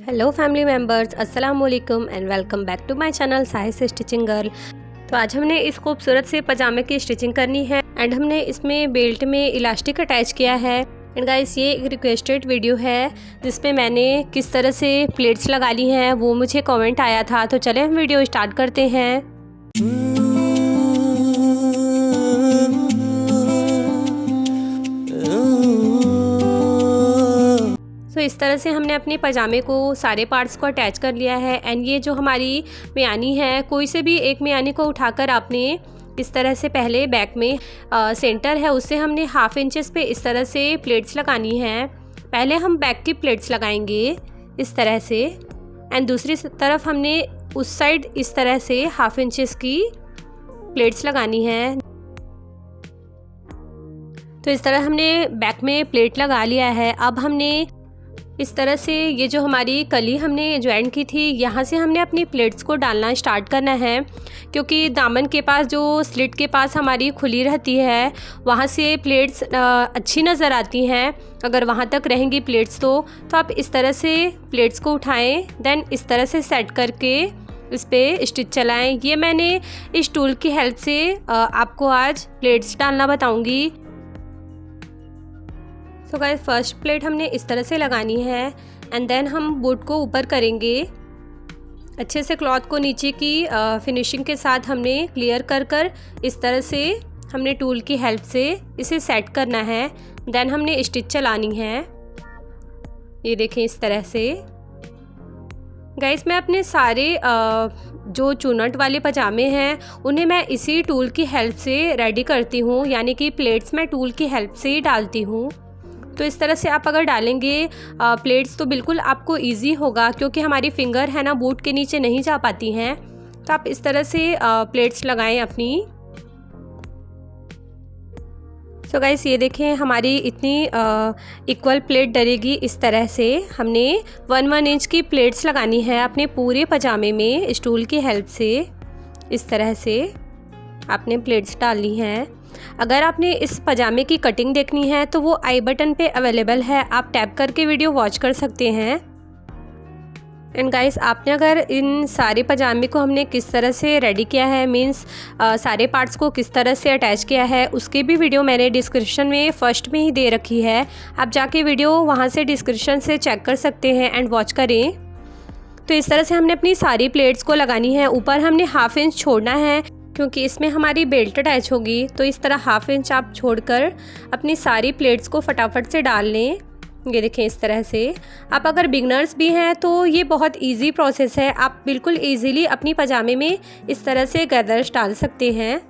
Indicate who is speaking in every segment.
Speaker 1: Hello family members, अस्सलाम वालेकुम and welcome back to my channel साहिस स्टिचिंग गर्ल। तो आज हमने इस खूबसूरत से पजामे की स्टिचिंग करनी है एंड हमने इसमें बेल्ट में इलास्टिक अटैच किया है। एंड गाइस, ये एक रिक्वेस्टेड वीडियो है जिसमें मैंने किस तरह से प्लेट्स लगा ली हैं वो मुझे कमेंट आया था। तो चले हम वीडियो स्टार्ट करते हैं। तो इस तरह से हमने अपने पजामे को सारे पार्ट्स को अटैच कर लिया है। एंड ये जो हमारी मियानी है, कोई से भी एक मियानी को उठाकर आपने इस तरह से पहले बैक में सेंटर है उससे हमने हाफ इंचेस पे इस तरह से प्लेट्स लगानी है। पहले हम बैक की प्लेट्स लगाएंगे इस तरह से एंड दूसरी तरफ हमने उस साइड इस तरह से हाफ इंचेस की प्लेट्स लगानी है। तो इस तरह हमने बैक में प्लेट लगा लिया है। अब हमने इस तरह से ये जो हमारी कली हमने ज्वाइन की थी, यहाँ से हमने अपनी प्लेट्स को डालना स्टार्ट करना है, क्योंकि दामन के पास जो स्लिट के पास हमारी खुली रहती है वहाँ से प्लेट्स अच्छी नज़र आती हैं। अगर वहाँ तक रहेंगी प्लेट्स तो आप इस तरह से प्लेट्स को उठाएं, देन इस तरह से सेट करके इस पर स्टिच चलाएं। ये मैंने इस टूल की हेल्प से आपको आज प्लेट्स डालना बताऊँगी। तो गाइस, फर्स्ट प्लेट हमने इस तरह से लगानी है एंड देन हम बूट को ऊपर करेंगे। अच्छे से क्लॉथ को नीचे की फिनिशिंग के साथ हमने क्लियर कर इस तरह से हमने टूल की हेल्प से इसे सेट करना है। देन हमने स्टिच चलानी है। ये देखें इस तरह से। गाइस, मैं अपने सारे जो चुनट वाले पजामे हैं उन्हें मैं इसी टूल की हेल्प से रेडी करती हूँ, यानी कि प्लेट्स मैं टूल की हेल्प से ही डालती हूँ। तो इस तरह से आप अगर डालेंगे प्लेट्स तो बिल्कुल आपको इजी होगा, क्योंकि हमारी फिंगर है ना बूट के नीचे नहीं जा पाती हैं। तो आप इस तरह से प्लेट्स लगाएं अपनी। तो गाइस, ये देखें हमारी इतनी इक्वल प्लेट डलेगी। इस तरह से हमने 1 इंच की प्लेट्स लगानी है अपने पूरे पजामे में इस टूल की हेल्प से। इस तरह से आपने प्लेट्स डालनी है। अगर आपने इस पजामे की कटिंग देखनी है तो वो आई बटन पे अवेलेबल है, आप टैप करके वीडियो वॉच कर सकते हैं। एंड गाइस, आपने अगर इन सारे पजामे को हमने किस तरह से रेडी किया है, मींस सारे पार्ट्स को किस तरह से अटैच किया है, उसकी भी वीडियो मैंने डिस्क्रिप्शन में फर्स्ट में ही दे रखी है। आप जाके वीडियो वहाँ से डिस्क्रिप्शन से चेक कर सकते हैं एंड वॉच करें। तो इस तरह से हमने अपनी सारी प्लेट्स को लगानी है। ऊपर हमने हाफ इंच छोड़ना है क्योंकि इसमें हमारी बेल्ट अटैच होगी। तो इस तरह हाफ इंच आप छोड़कर अपनी सारी प्लेट्स को फटाफट से डाल लें। ये देखें इस तरह से। आप अगर बिगनर्स भी हैं तो ये बहुत इजी प्रोसेस है, आप बिल्कुल इजीली अपनी पजामे में इस तरह से गैदर्स डाल सकते हैं।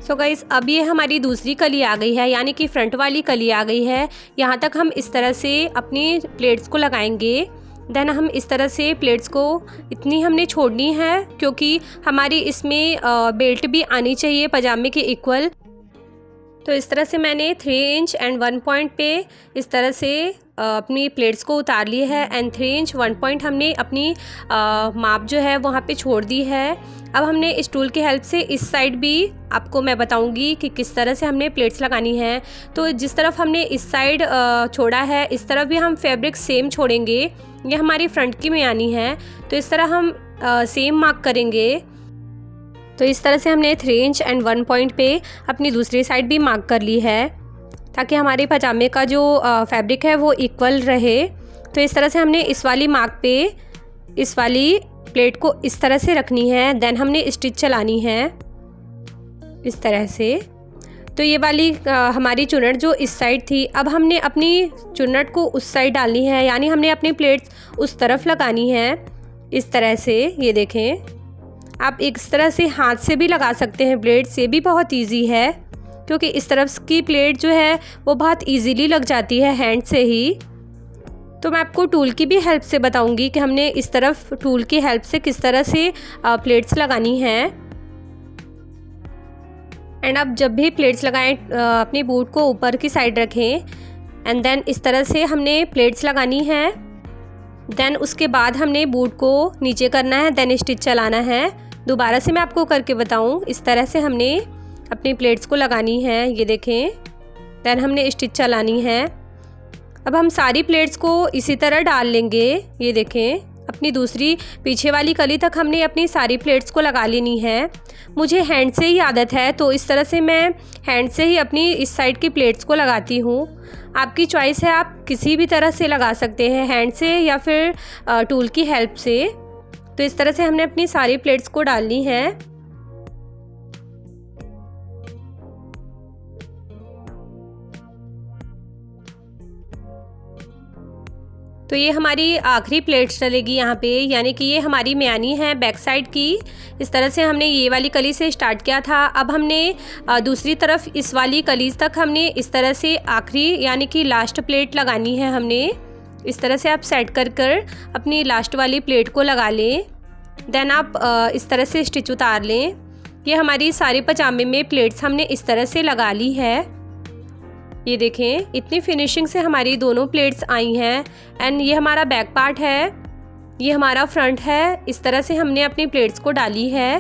Speaker 1: सो गाइस, अब ये हमारी दूसरी कली आ गई है, यानी कि फ्रंट वाली कली आ गई है। यहाँ तक हम इस तरह से अपनी प्लेट्स को लगाएंगे। देन हम इस तरह से प्लेट्स को इतनी हमने छोड़नी है, क्योंकि हमारी इसमें बेल्ट भी आनी चाहिए पजामे के इक्वल। तो इस तरह से मैंने 3 इंच एंड 1 पॉइंट पे इस तरह से अपनी प्लेट्स को उतार ली है एंड 3 इंच 1 पॉइंट हमने अपनी माप जो है वहाँ पे छोड़ दी है। अब हमने इस टूल की हेल्प से इस साइड भी आपको मैं बताऊंगी कि किस तरह से हमने प्लेट्स लगानी है। तो जिस तरफ हमने इस साइड छोड़ा है, इस तरफ भी हम फैब्रिक सेम छोड़ेंगे। ये हमारी फ्रंट की मियानी है, तो इस तरह हम सेम मार्क करेंगे। तो इस तरह से हमने 3 इंच एंड 1 पॉइंट पे अपनी दूसरी साइड भी मार्क कर ली है, ताकि हमारे पजामे का जो फैब्रिक है वो इक्वल रहे। तो इस तरह से हमने इस वाली मार्क पे इस वाली प्लेट को इस तरह से रखनी है। देन हमने स्टिच चलानी है इस तरह से। तो ये वाली हमारी चुन्नट जो इस साइड थी, अब हमने अपनी चुन्नट को उस साइड डालनी है, यानी हमने अपनी प्लेट्स उस तरफ लगानी है इस तरह से। ये देखें, आप इस तरह से हाथ से भी लगा सकते हैं प्लेट्स, ये भी बहुत ईजी है, क्योंकि इस तरफ की प्लेट जो है वो बहुत ईजीली लग जाती है हैंड से ही। तो मैं आपको टूल की भी हेल्प से बताऊंगी कि हमने इस तरफ टूल की हेल्प से किस तरह से प्लेट्स लगानी है। एंड आप जब भी प्लेट्स लगाएं अपनी बूट को ऊपर की साइड रखें एंड देन इस तरह से हमने प्लेट्स लगानी है। देन उसके बाद हमने बूट को नीचे करना है, देन स्टिच चलाना है। दोबारा से मैं आपको करके बताऊं, इस तरह से हमने अपनी प्लेट्स को लगानी है, ये देखें। देन हमने स्टिच चलानी है। अब हम सारी प्लेट्स को इसी तरह डाल लेंगे, ये देखें। अपनी दूसरी पीछे वाली कली तक हमने अपनी सारी प्लेट्स को लगा लेनी है। मुझे हैंड से ही आदत है, तो इस तरह से मैं हैंड से ही अपनी इस साइड की प्लेट्स को लगाती हूँ। आपकी चॉइस है, आप किसी भी तरह से लगा सकते हैं, हैंड से या फिर टूल की हेल्प से। तो इस तरह से हमने अपनी सारी प्लेट्स को डालनी है। तो ये हमारी आखिरी प्लेट्स डलेगी यहाँ पे, यानी कि ये हमारी म्यानी है बैक साइड की। इस तरह से हमने ये वाली कली से स्टार्ट किया था। अब हमने दूसरी तरफ इस वाली कलीज तक हमने इस तरह से आखिरी यानी कि लास्ट प्लेट लगानी है। हमने इस तरह से आप सेट कर कर अपनी लास्ट वाली प्लेट को लगा लें। देन आप इस तरह से स्टिच उतार लें। ये हमारी सारे पजामे में प्लेट्स हमने इस तरह से लगा ली है। ये देखें, इतनी फिनिशिंग से हमारी दोनों प्लेट्स आई हैं। एंड ये हमारा बैक पार्ट है, ये हमारा फ्रंट है। इस तरह से हमने अपनी प्लेट्स को डाली है।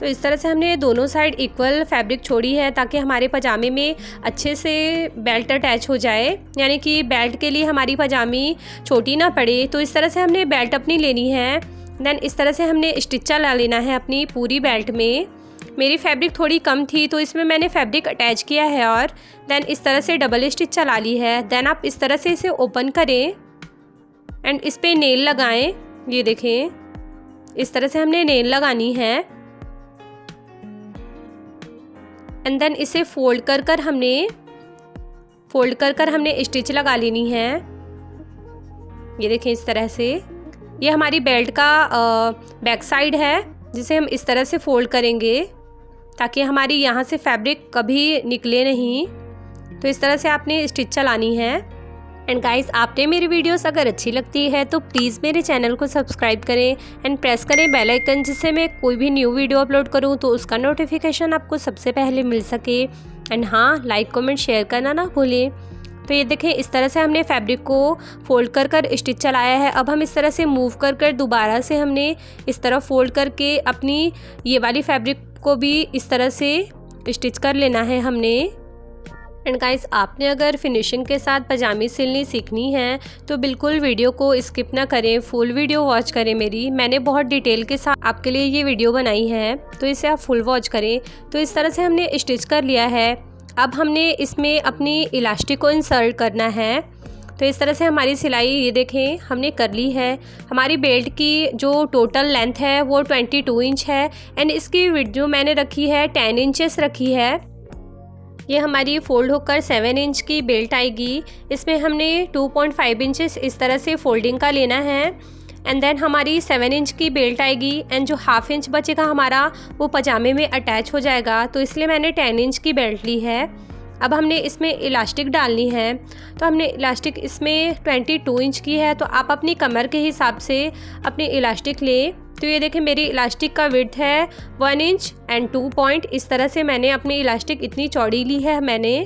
Speaker 1: तो इस तरह से हमने दोनों साइड इक्वल फैब्रिक छोड़ी है ताकि हमारे पजामे में अच्छे से बेल्ट अटैच हो जाए, यानी कि बेल्ट के लिए हमारी पजामी छोटी ना पड़े। तो इस तरह से हमने बेल्ट अपनी लेनी है। देन इस तरह से हमने स्टिच चला लेना है अपनी पूरी बेल्ट में। मेरी फैब्रिक थोड़ी कम थी तो इसमें मैंने फैब्रिक अटैच किया है और देन इस तरह से डबल स्टिच चला ली है। देन आप इस तरह से इसे ओपन करें एंड इस पे नेल लगाएं। ये देखें, इस तरह से हमने नेल लगानी है। एंड देन इसे फोल्ड कर हमने स्टिच लगा लेनी है। ये देखें, इस तरह से ये हमारी बेल्ट का बैक साइड है, जिसे हम इस तरह से फोल्ड करेंगे ताकि हमारी यहाँ से फैब्रिक कभी निकले नहीं। तो इस तरह से आपने स्टिच चलानी है। एंड गाइस, आपने मेरी वीडियोस अगर अच्छी लगती है तो प्लीज़ मेरे चैनल को सब्सक्राइब करें एंड प्रेस करें बेल आइकन, जिससे मैं कोई भी न्यू वीडियो अपलोड करूं तो उसका नोटिफिकेशन आपको सबसे पहले मिल सके। एंड हाँ, लाइक कमेंट शेयर करना ना भूलें। तो ये देखें, इस तरह से हमने फैब्रिक को फोल्ड कर स्टिच चलाया है। अब हम इस तरह से मूव कर दोबारा से हमने इस तरह फोल्ड करके अपनी ये वाली फैब्रिक को भी इस तरह से स्टिच कर लेना है हमने। एंड गाइस, आपने अगर फिनिशिंग के साथ पजामी सिलनी सीखनी है तो बिल्कुल वीडियो को स्किप ना करें, फुल वीडियो वॉच करें मेरी। मैंने बहुत डिटेल के साथ आपके लिए ये वीडियो बनाई है, तो इसे आप फुल वॉच करें। तो इस तरह से हमने स्टिच कर लिया है। अब हमने इसमें अपनी इलास्टिक को इंसर्ट करना है। तो इस तरह से हमारी सिलाई ये देखें हमने कर ली है। हमारी बेल्ट की जो टोटल लेंथ है वो 22 इंच है एंड इसकी विड्थ जो मैंने रखी है 10 इंचेस रखी है। ये हमारी फोल्ड होकर 7 इंच की बेल्ट आएगी। इसमें हमने 2.5 इंचेस इस तरह से फोल्डिंग का लेना है एंड देन हमारी 7 इंच की बेल्ट आएगी एंड जो हाफ इंच बचेगा हमारा वो पजामे में अटैच हो जाएगा। तो इसलिए मैंने 10 इंच की बेल्ट ली है। अब हमने इसमें इलास्टिक डालनी है। तो हमने इलास्टिक इसमें 22 इंच की है, तो आप अपनी कमर के हिसाब से अपनी इलास्टिक लें। तो ये देखें, मेरी इलास्टिक का विड्थ है 1 इंच एंड 2 पॉइंट। इस तरह से मैंने अपनी इलास्टिक इतनी चौड़ी ली है मैंने।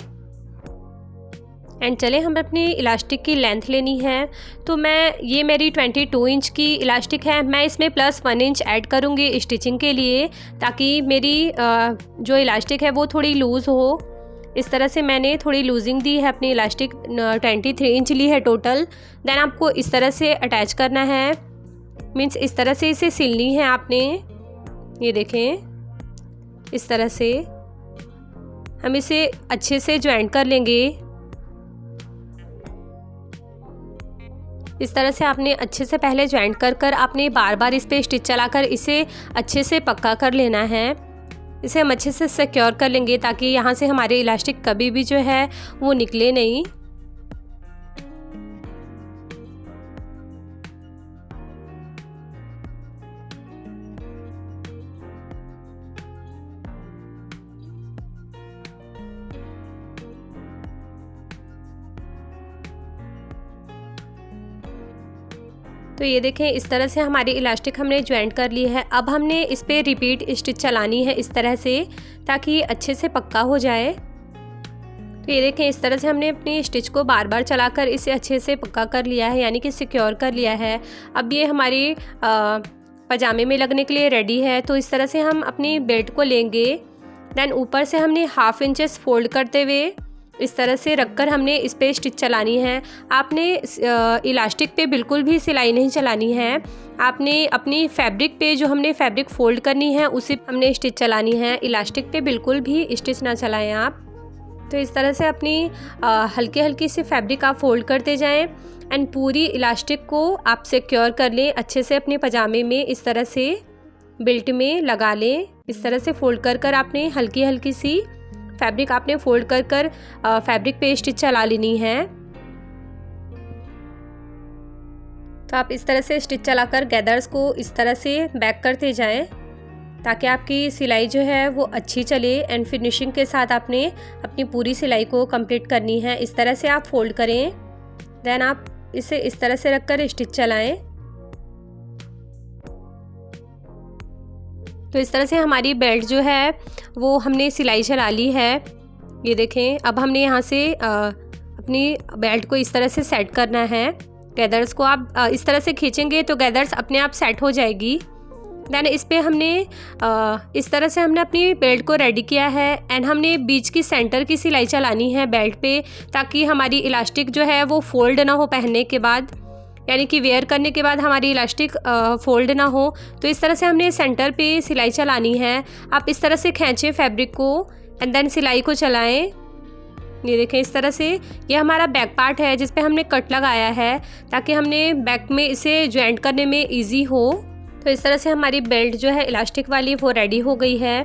Speaker 1: एंड चले हम अपनी इलास्टिक की लेंथ लेनी है। तो ये मेरी 22 इंच की इलास्टिक है। मैं इसमें प्लस 1 इंच ऐड करूँगी स्टिचिंग के लिए, ताकि मेरी जो इलास्टिक है वो थोड़ी लूज़ हो। इस तरह से मैंने थोड़ी लूजिंग दी है। अपनी इलास्टिक 23 इंच ली है टोटल। देन आपको इस तरह से अटैच करना है, मीन्स इस तरह से इसे सिलनी है आपने। ये देखें, इस तरह से हम इसे अच्छे से ज्वाइंट कर लेंगे। इस तरह से आपने अच्छे से पहले ज्वाइंट कर आपने बार बार इस पर स्टिच चलाकर इसे अच्छे से पक्का कर लेना है। इसे हम अच्छे से सिक्योर कर लेंगे ताकि यहाँ से हमारे इलास्टिक कभी भी जो है वो निकले नहीं। तो ये देखें, इस तरह से हमारी इलास्टिक हमने ज्वाइंट कर ली है। अब हमने इस पर रिपीट स्टिच चलानी है इस तरह से, ताकि अच्छे से पक्का हो जाए। तो ये देखें, इस तरह से हमने अपनी स्टिच को बार बार चलाकर इसे अच्छे से पक्का कर लिया है, यानी कि सिक्योर कर लिया है। अब ये हमारी पजामे में लगने के लिए रेडी है। तो इस तरह से हम अपनी बेल्ट को लेंगे देन ऊपर से हमने 1/2 इंचेस फोल्ड करते हुए इस तरह से रखकर हमने इस पे स्टिच चलानी है। आपने इलास्टिक पे बिल्कुल भी सिलाई नहीं चलानी है, आपने अपनी फैब्रिक पे जो हमने फैब्रिक फ़ोल्ड करनी है उसी हमने स्टिच चलानी है। इलास्टिक पे बिल्कुल भी स्टिच ना चलाएं आप। तो इस तरह से अपनी हल्की हल्की सी फैब्रिक आप फ़ोल्ड करते जाएं एंड पूरी इलास्टिक को आप सिक्योर कर लें अच्छे से अपने पजामे में। इस तरह से बेल्ट में लगा लें। इस तरह से फ़ोल्ड कर कर आपने हल्की हल्की सी फैब्रिक आपने फ़ोल्ड कर कर फैब्रिक पे स्टिच चला लेनी है। तो आप इस तरह से स्टिच चलाकर गैदर्स को इस तरह से बैक करते जाएं ताकि आपकी सिलाई जो है वो अच्छी चले एंड फिनिशिंग के साथ आपने अपनी पूरी सिलाई को कंप्लीट करनी है। इस तरह से आप फोल्ड करें, देन आप इसे इस तरह से रखकर स्टिच चलाएं। तो इस तरह से हमारी बेल्ट जो है वो हमने सिलाई चला ली है। ये देखें, अब हमने यहाँ से अपनी बेल्ट को इस तरह से सेट करना है। गैदर्स को आप इस तरह से खींचेंगे तो गैदर्स अपने आप सेट हो जाएगी। देन इस पे हमने इस तरह से हमने अपनी बेल्ट को रेडी किया है एंड हमने बीच की सेंटर की सिलाई चलानी है बेल्ट पे ताकि हमारी इलास्टिक जो है वो फोल्ड ना हो पहनने के बाद, यानी कि वेयर करने के बाद हमारी इलास्टिक फोल्ड ना हो। तो इस तरह से हमने सेंटर पे सिलाई चलानी है। आप इस तरह से खींचें फैब्रिक को एंड देन सिलाई को चलाएं। ये देखें, इस तरह से ये हमारा बैक पार्ट है जिस पे हमने कट लगाया है ताकि हमने बैक में इसे जॉइंट करने में इजी हो। तो इस तरह से हमारी बेल्ट जो है इलास्टिक वाली वो रेडी हो गई है।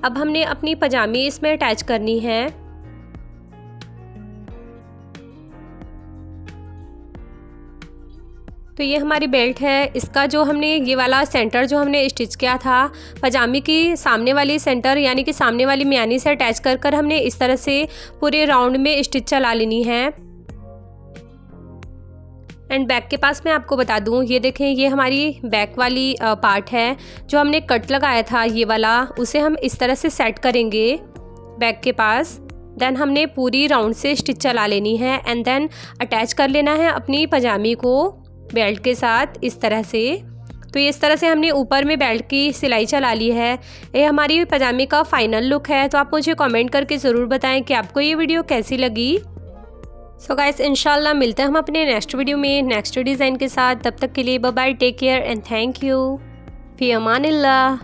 Speaker 1: अब हमने अपनी पजामी इसमें अटैच करनी है। तो ये हमारी बेल्ट है। इसका जो हमने ये वाला सेंटर जो हमने स्टिच किया था पजामी की सामने वाली सेंटर यानी कि सामने वाली मियानी से अटैच कर कर हमने इस तरह से पूरे राउंड में स्टिच चला लेनी है। एंड बैक के पास मैं आपको बता दूं, ये देखें, ये हमारी बैक वाली पार्ट है जो हमने कट लगाया था ये वाला, उसे हम इस तरह से सेट करेंगे बैक के पास। देन हमने पूरी राउंड से स्टिच चला लेनी है एंड देन अटैच कर लेना है अपनी पजामी को बेल्ट के साथ इस तरह से। तो इस तरह से हमने ऊपर में बेल्ट की सिलाई चला ली है। ये हमारी पजामी का फाइनल लुक है। तो आप मुझे कमेंट करके ज़रूर बताएं कि आपको ये वीडियो कैसी लगी। सो गाइस, इंशाल्लाह मिलते हैं हम अपने नेक्स्ट वीडियो में नेक्स्ट डिज़ाइन के साथ। तब तक के लिए bye bye, take care and thank you, फी अमानिल्लाह।